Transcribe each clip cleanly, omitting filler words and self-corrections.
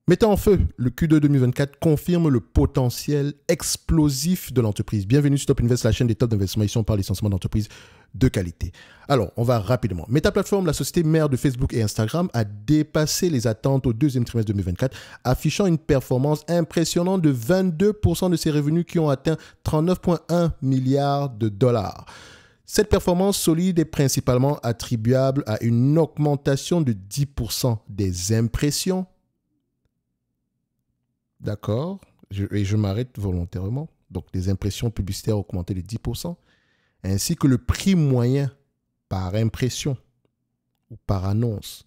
Mettant en feu, le Q2 2024 confirme le potentiel explosif de l'entreprise. Bienvenue sur Top Invest, la chaîne des top d'investissement. Ici, on parle essentiellement d'entreprises de qualité. Alors, on va rapidement. Meta Platforms, la société mère de Facebook et Instagram, a dépassé les attentes au deuxième trimestre 2024, affichant une performance impressionnante de 22% de ses revenus qui ont atteint 39,1 milliards de dollars. Cette performance solide est principalement attribuable à une augmentation de 10% des impressions. D'accord, je m'arrête volontairement. Donc, les impressions publicitaires ont augmenté de 10%, ainsi que le prix moyen par impression ou par annonce.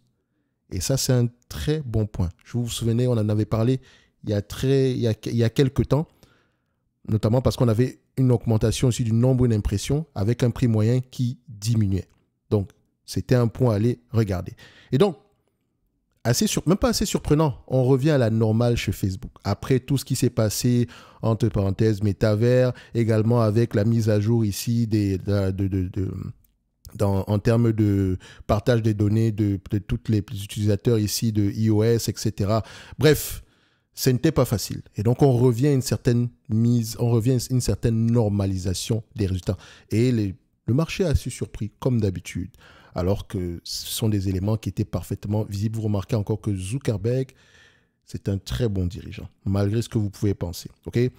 Et ça, c'est un très bon point. Je vous souvenez, on en avait parlé il y a quelques temps, notamment parce qu'on avait une augmentation aussi du nombre d'impressions avec un prix moyen qui diminuait. Donc, c'était un point à aller regarder. Et donc, même pas assez surprenant, on revient à la normale chez Facebook. Après tout ce qui s'est passé, entre parenthèses, métavers, également avec la mise à jour ici en termes de partage des données de tous les utilisateurs ici de iOS, etc. Bref, ce n'était pas facile. Et donc, on revient à une certaine normalisation des résultats. Et le marché a assez surpris, comme d'habitude, alors que ce sont des éléments qui étaient parfaitement visibles. Vous remarquez encore que Zuckerberg, c'est un très bon dirigeant, malgré ce que vous pouvez penser. Okay?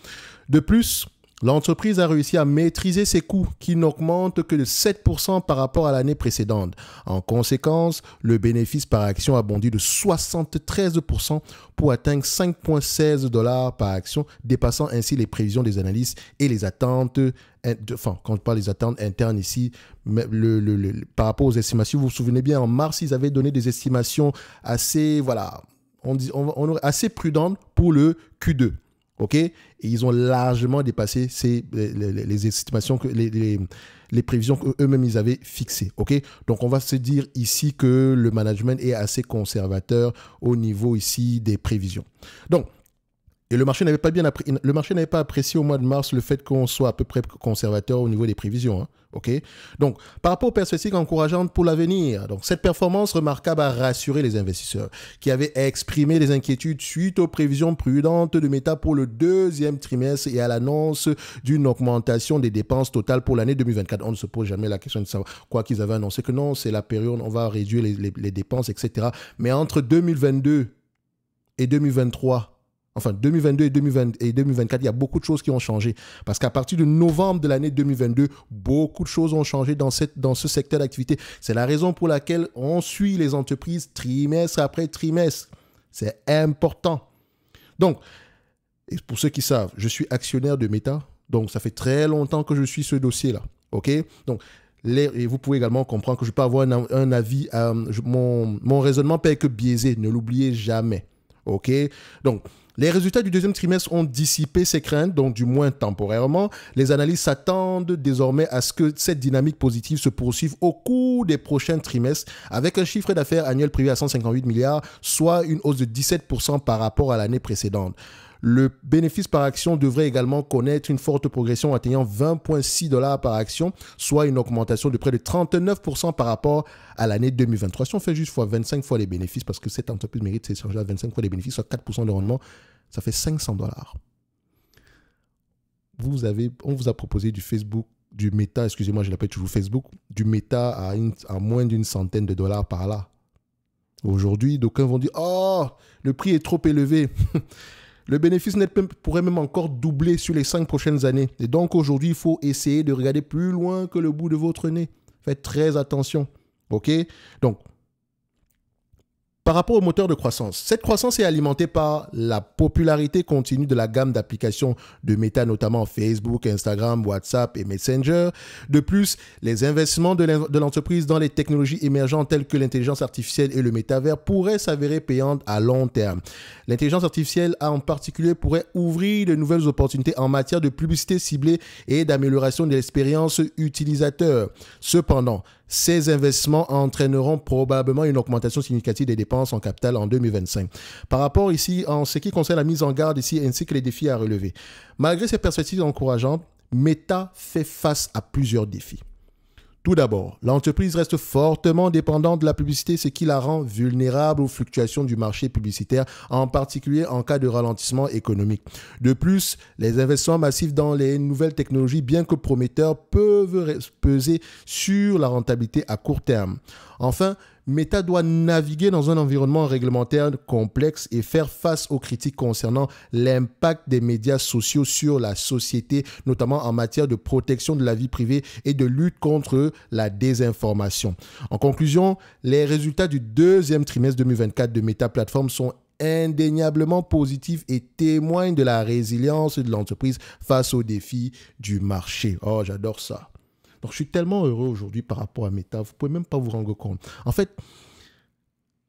De plus, l'entreprise a réussi à maîtriser ses coûts qui n'augmentent que de 7% par rapport à l'année précédente. En conséquence, le bénéfice par action a bondi de 73% pour atteindre 5,16 $ par action, dépassant ainsi les prévisions des analystes et les attentes. Quand je parle des attentes internes ici, par rapport aux estimations, vous vous souvenez bien, en mars, ils avaient donné des estimations assez, assez prudentes pour le Q2. OK? Et ils ont largement dépassé les estimations, les prévisions qu'eux-mêmes ils avaient fixées. OK? Donc, on va se dire ici que le management est assez conservateur au niveau ici des prévisions. Donc, et le marché n'avait pas apprécié au mois de mars le fait qu'on soit à peu près conservateur au niveau des prévisions. Hein. Okay? Donc, par rapport aux perspectives encourageantes pour l'avenir, donc cette performance remarquable a rassuré les investisseurs qui avaient exprimé des inquiétudes suite aux prévisions prudentes de Meta pour le deuxième trimestre et à l'annonce d'une augmentation des dépenses totales pour l'année 2024. On ne se pose jamais la question de savoir quoi qu'ils avaient annoncé que non, c'est la période, on va réduire les dépenses, etc. Mais entre 2022 et 2023, enfin, 2022 et 2024, il y a beaucoup de choses qui ont changé. Parce qu'à partir de novembre de l'année 2022, beaucoup de choses ont changé dans ce secteur d'activité. C'est la raison pour laquelle on suit les entreprises trimestre après trimestre. C'est important. Donc, et pour ceux qui savent, je suis actionnaire de Meta. Donc, ça fait très longtemps que je suis ce dossier-là. OK? Donc, et vous pouvez également comprendre que je peux avoir un avis. Mon raisonnement peut être que biaisé. Ne l'oubliez jamais. OK? Donc, les résultats du deuxième trimestre ont dissipé ces craintes, donc du moins temporairement. Les analystes s'attendent désormais à ce que cette dynamique positive se poursuive au cours des prochains trimestres, avec un chiffre d'affaires annuel prévu à 158 milliards, soit une hausse de 17% par rapport à l'année précédente. Le bénéfice par action devrait également connaître une forte progression atteignant 20,6 $ par action, soit une augmentation de près de 39% par rapport à l'année 2023. Si on fait juste 25 fois les bénéfices, parce que cette entreprise mérite ses charges à 25 fois les bénéfices, soit 4% de rendement, ça fait 500 $. On vous a proposé du Meta, excusez-moi, je l'appelle toujours Facebook, du Meta à moins d'une centaine de dollars par là. Aujourd'hui, d'aucuns vont dire « Oh, le prix est trop élevé !» Le bénéfice net pourrait même encore doubler sur les 5 prochaines années. Et donc aujourd'hui, il faut essayer de regarder plus loin que le bout de votre nez. Faites très attention. OK? Donc, par rapport au moteur de croissance, cette croissance est alimentée par la popularité continue de la gamme d'applications de Meta, notamment Facebook, Instagram, WhatsApp et Messenger. De plus, les investissements de l'entreprise dans les technologies émergentes telles que l'intelligence artificielle et le métavers pourraient s'avérer payantes à long terme. L'intelligence artificielle en particulier pourrait ouvrir de nouvelles opportunités en matière de publicité ciblée et d'amélioration de l'expérience utilisateur. Cependant, ces investissements entraîneront probablement une augmentation significative des dépenses en capital en 2025. Par rapport ici, en ce qui concerne la mise en garde ici, ainsi que les défis à relever. Malgré ces perspectives encourageantes, Meta fait face à plusieurs défis. Tout d'abord, l'entreprise reste fortement dépendante de la publicité, ce qui la rend vulnérable aux fluctuations du marché publicitaire, en particulier en cas de ralentissement économique. De plus, les investissements massifs dans les nouvelles technologies, bien que prometteurs, peuvent peser sur la rentabilité à court terme. Enfin, Meta doit naviguer dans un environnement réglementaire complexe et faire face aux critiques concernant l'impact des médias sociaux sur la société, notamment en matière de protection de la vie privée et de lutte contre la désinformation. En conclusion, les résultats du deuxième trimestre 2024 de Meta Platforms sont indéniablement positifs et témoignent de la résilience de l'entreprise face aux défis du marché. Oh, j'adore ça. Donc, je suis tellement heureux aujourd'hui par rapport à Meta, vous ne pouvez même pas vous rendre compte. En fait,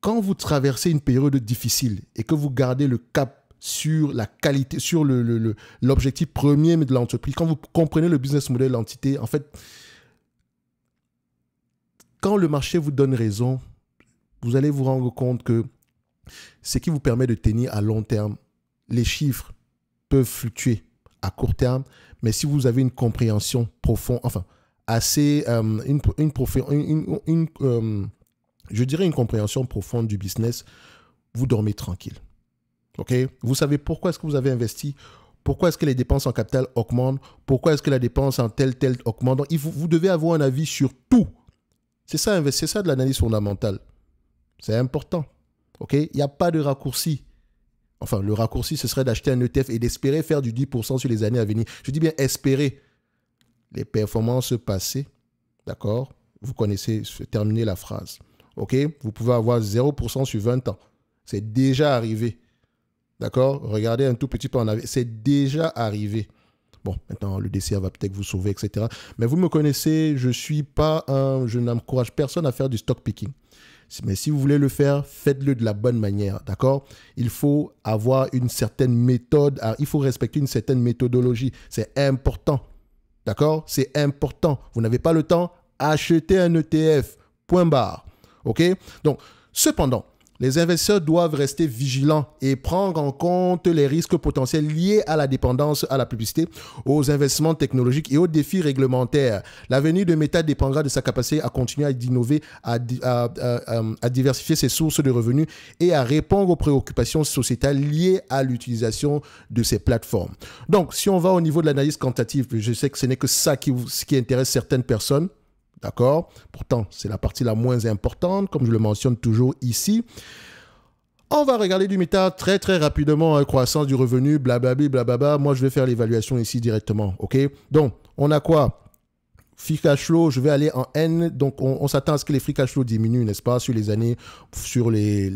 quand vous traversez une période difficile et que vous gardez le cap sur la qualité, sur l'objectif premier de l'entreprise, quand vous comprenez le business model de l'entité, en fait, quand le marché vous donne raison, vous allez vous rendre compte que ce qui vous permet de tenir à long terme, les chiffres peuvent fluctuer à court terme, mais si vous avez une compréhension profonde, enfin, assez, je dirais une compréhension profonde du business, vous dormez tranquille. Ok? Vous savez pourquoi est-ce que vous avez investi, pourquoi est-ce que les dépenses en capital augmentent, pourquoi est-ce que la dépense en tel augmente. Donc, vous devez avoir un avis sur tout. C'est ça de l'analyse fondamentale. C'est important. Ok? Il n'y a pas de raccourci. Enfin, le raccourci, ce serait d'acheter un ETF et d'espérer faire du 10% sur les années à venir. Je dis bien espérer. Les performances passées, d'accord? Vous connaissez, terminez la phrase. OK? Vous pouvez avoir 0% sur 20 ans. C'est déjà arrivé. D'accord? Regardez un tout petit peu en arrière. C'est déjà arrivé. Bon, maintenant, le DCA va peut-être vous sauver, etc. Mais vous me connaissez, je n'encourage personne à faire du stock picking. Mais si vous voulez le faire, faites-le de la bonne manière, d'accord? Il faut avoir une certaine méthode, il faut respecter une certaine méthodologie. C'est important. D'accord? C'est important. Vous n'avez pas le temps, achetez un ETF. Point barre. OK? Donc, cependant, les investisseurs doivent rester vigilants et prendre en compte les risques potentiels liés à la dépendance à la publicité, aux investissements technologiques et aux défis réglementaires. L'avenir de Meta dépendra de sa capacité à continuer à innover, à diversifier ses sources de revenus et à répondre aux préoccupations sociétales liées à l'utilisation de ces plateformes. Donc, si on va au niveau de l'analyse quantitative, je sais que ce n'est que ça qui intéresse certaines personnes. D'accord? Pourtant, c'est la partie la moins importante, comme je le mentionne toujours ici. On va regarder du Meta très rapidement, croissance du revenu, blablabla, blablabla. Moi, je vais faire l'évaluation ici directement. OK? Donc, on a quoi? Free cash flow, je vais aller en N. Donc, on s'attend à ce que les free cash flow diminuent, n'est-ce pas, sur les années, sur les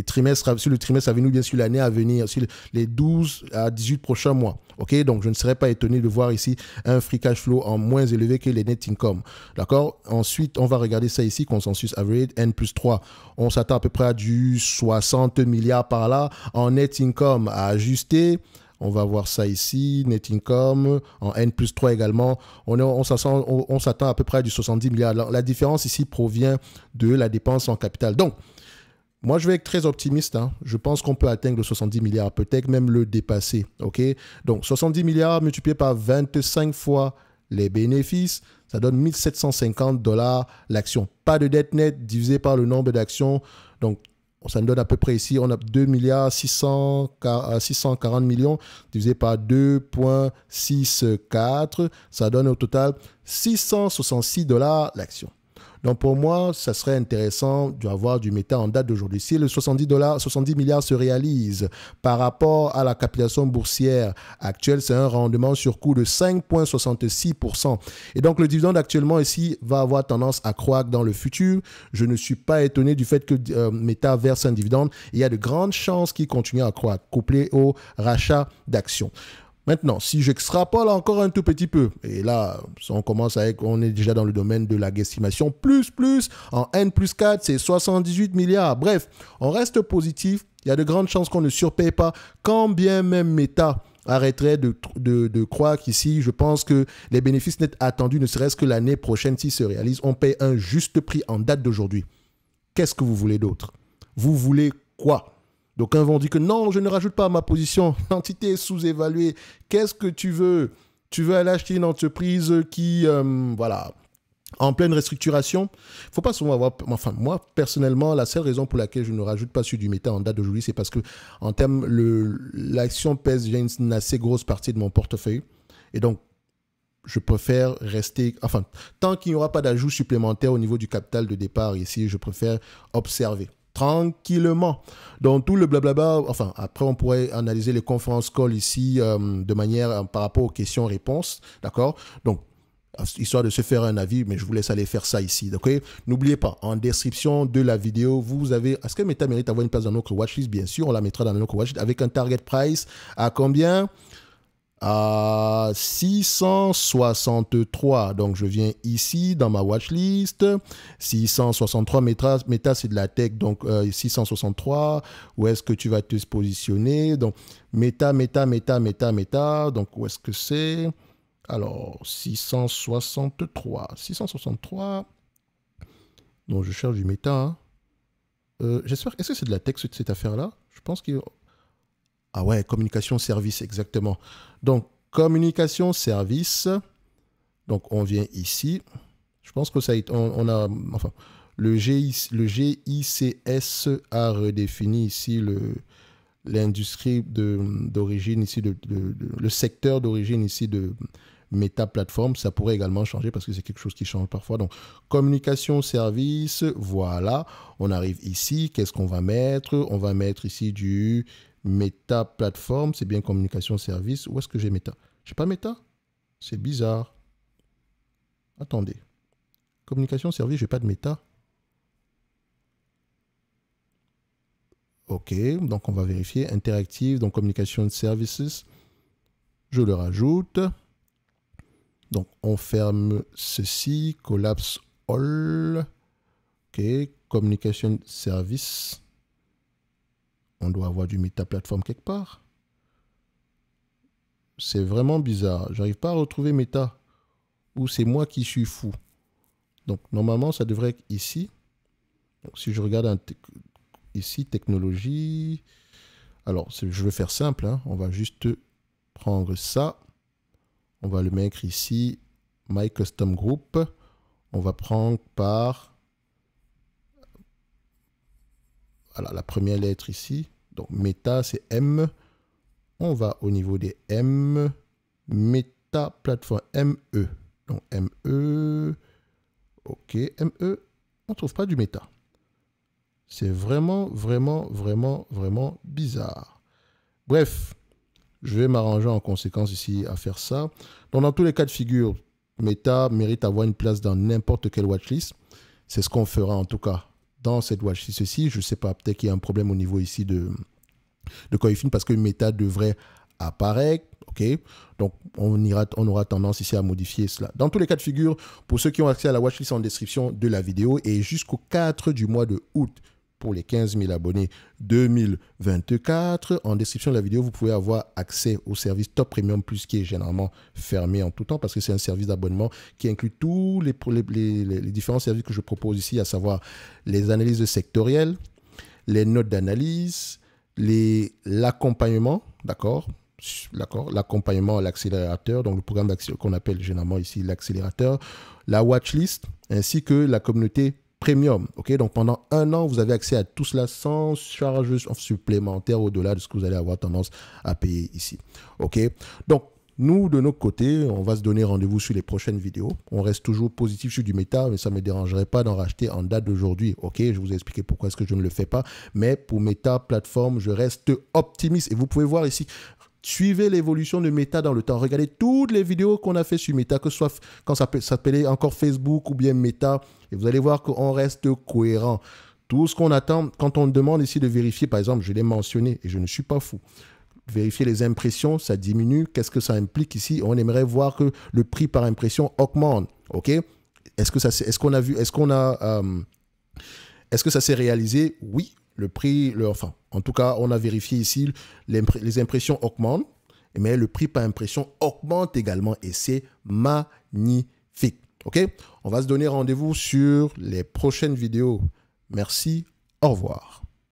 trimestres, sur le trimestre à venir, bien sur l'année à venir, sur les 12 à 18 prochains mois. OK? Donc, je ne serais pas étonné de voir ici un free cash flow en moins élevé que les net income. D'accord? Ensuite, on va regarder ça ici, consensus average, N plus 3. On s'attend à peu près à du 60 milliards par là en net income à ajuster. On va voir ça ici, net income, en N plus 3 également. On s'attend à peu près à du 70 milliards. La différence ici provient de la dépense en capital. Donc, moi, je vais être très optimiste. Je pense qu'on peut atteindre le 70 milliards, peut-être même le dépasser. OK? Donc, 70 milliards multiplié par 25 fois les bénéfices, ça donne 1 750 $ l'action. Pas de dette nette divisé par le nombre d'actions. Donc, ça nous donne à peu près ici, on a 2 milliards 640 millions divisé par 2,64. Ça donne au total 666 $ l'action. Donc pour moi, ça serait intéressant d'avoir du Meta en date d'aujourd'hui. Si le 70 milliards se réalise par rapport à la capitalisation boursière actuelle, c'est un rendement sur coût de 5,66%. Et donc le dividende actuellement ici va avoir tendance à croître dans le futur. Je ne suis pas étonné du fait que Meta verse un dividende. Il y a de grandes chances qu'il continue à croître, couplé au rachat d'actions. Maintenant, si j'extrapole encore un tout petit peu, et là, on est déjà dans le domaine de la guesstimation, plus, en N plus 4, c'est 78 milliards. Bref, on reste positif. Il y a de grandes chances qu'on ne surpaye pas, quand bien même Meta arrêterait de croire qu'ici, je pense que les bénéfices nets attendus, ne serait-ce que l'année prochaine, s'ils se réalisent, on paye un juste prix en date d'aujourd'hui. Qu'est-ce que vous voulez d'autre? Vous voulez quoi? D'aucuns vont dire que non, je ne rajoute pas à ma position. L'entité est sous-évaluée. Qu'est-ce que tu veux? Tu veux aller acheter une entreprise qui, En pleine restructuration, il ne faut pas souvent avoir... Enfin, moi, personnellement, la seule raison pour laquelle je ne rajoute pas sur du méta en date d'aujourd'hui, c'est parce que en termes, l'action pèse déjà une assez grosse partie de mon portefeuille. Et donc, je préfère rester... Enfin, tant qu'il n'y aura pas d'ajout supplémentaire au niveau du capital de départ ici, je préfère observer tranquillement. Donc, tout le blablabla... Enfin, après, on pourrait analyser les conférences call ici de manière par rapport aux questions-réponses. D'accord? Donc, histoire de se faire un avis, mais je vous laisse aller faire ça ici. Donc, n'oubliez pas, en description de la vidéo, vous avez... Est-ce que Meta mérite d'avoir une place dans notre watchlist? Bien sûr, on la mettra dans notre watchlist avec un target price à combien? À 663. Donc, je viens ici dans ma watchlist. 663 Meta, c'est de la tech. Donc, 663. Où est-ce que tu vas te positionner? Donc, Meta. Donc, où est-ce que c'est? Alors, 663. 663. Donc, je cherche du méta. Hein. J'espère. Est-ce que c'est de la tech, cette affaire-là? Je pense qu'il... Ah ouais, communication service, exactement. Donc, communication service. Donc, on vient ici. Je pense que ça a été... On a... Enfin, le GICS a redéfini ici l'industrie d'origine ici, le secteur d'origine ici de Meta Platform. Ça pourrait également changer parce que c'est quelque chose qui change parfois. Donc, communication, service, voilà. On arrive ici. Qu'est-ce qu'on va mettre? On va mettre ici du Meta Platform. C'est bien communication, service. Où est-ce que j'ai Meta? Je n'ai pas Meta? C'est bizarre. Attendez. Communication, service, je n'ai pas de Meta. OK, donc on va vérifier. Interactive, donc Communication Services. Je le rajoute. Donc on ferme ceci. Collapse all. OK, Communication Service. On doit avoir du Meta Platform quelque part. C'est vraiment bizarre. J'arrive pas à retrouver Meta. Ou c'est moi qui suis fou. Donc normalement ça devrait être ici. Donc si je regarde ici, technologie. Alors, je vais faire simple. Hein. On va juste prendre ça. On va le mettre ici. My Custom Group. On va prendre par... Voilà, la première lettre ici. Donc, Meta, c'est M. On va au niveau des M. Meta Platform. ME. Donc, ME. OK, ME. On ne trouve pas du Meta. C'est vraiment bizarre. Bref, je vais m'arranger en conséquence ici à faire ça. Donc, dans tous les cas de figure, Meta mérite d'avoir une place dans n'importe quelle watchlist. C'est ce qu'on fera en tout cas dans cette watchlist-ci. Je ne sais pas, peut-être qu'il y a un problème au niveau ici de Coifin parce que Meta devrait apparaître. OK, donc on aura tendance ici à modifier cela. Dans tous les cas de figure, pour ceux qui ont accès à la watchlist en description de la vidéo et jusqu'au 4 du mois de août, pour les 15 000 abonnés 2024. En description de la vidéo, vous pouvez avoir accès au service Top Premium Plus qui est généralement fermé en tout temps parce que c'est un service d'abonnement qui inclut tous les différents services que je propose ici, à savoir les analyses sectorielles, les notes d'analyse, l'accompagnement, d'accord, l'accompagnement à l'accélérateur, donc le programme qu'on appelle généralement ici l'accélérateur, la watchlist, ainsi que la communauté Premium. OK, donc pendant un an, vous avez accès à tout cela sans charge supplémentaire au-delà de ce que vous allez avoir tendance à payer ici. OK, donc nous, de notre côté, on va se donner rendez-vous sur les prochaines vidéos. On reste toujours positif sur du méta, mais ça ne me dérangerait pas d'en racheter en date d'aujourd'hui. OK, je vous ai expliqué pourquoi est-ce que je ne le fais pas. Mais pour Meta Platform, je reste optimiste. Et vous pouvez voir ici, suivez l'évolution de Meta dans le temps. Regardez toutes les vidéos qu'on a fait sur Meta, que ce soit quand ça s'appelait encore Facebook ou bien Meta. Et vous allez voir qu'on reste cohérent. Tout ce qu'on attend, quand on demande ici de vérifier, par exemple, je l'ai mentionné et je ne suis pas fou. Vérifier les impressions, ça diminue. Qu'est-ce que ça implique ici? On aimerait voir que le prix par impression augmente. OK? Est-ce que ça s'est réalisé? Oui. Le prix, enfin, en tout cas, on a vérifié ici, les impressions augmentent, mais le prix par impression augmente également et c'est magnifique. OK? On va se donner rendez-vous sur les prochaines vidéos. Merci, au revoir.